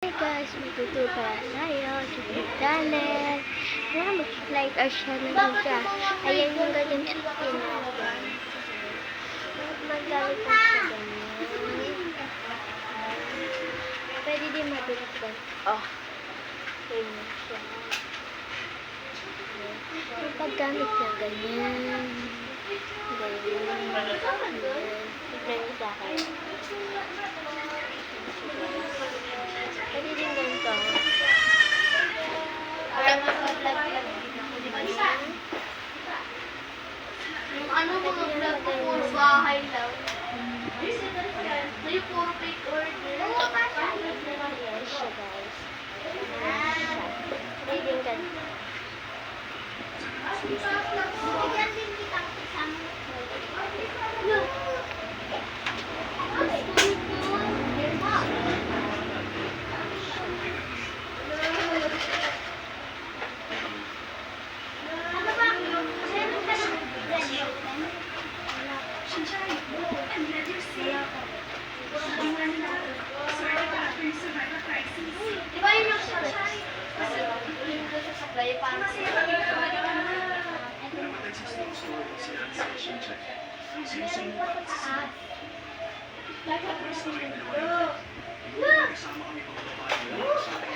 Hey guys, magtuturo pala tayo sa channel. Kaya mag-like or share na lang siya. Ayan yung ganyan skin natin. Magalit ang siya ganyan. Pwede din mabilis ba? Oh, ganyan siya. Yung paggamit na ganyan. Ganyan. Tignan niyo sa akin. Pwede din ganito. Yung ano mga vlog ko, puro bahay lang. Yung puro fake order. Yes, siya guys. Pwede din ganito. Bigyan din kita kasama. Di ba yun yung sunshine? Yung sa supply pang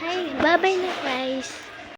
Hi, bye-bye na guys.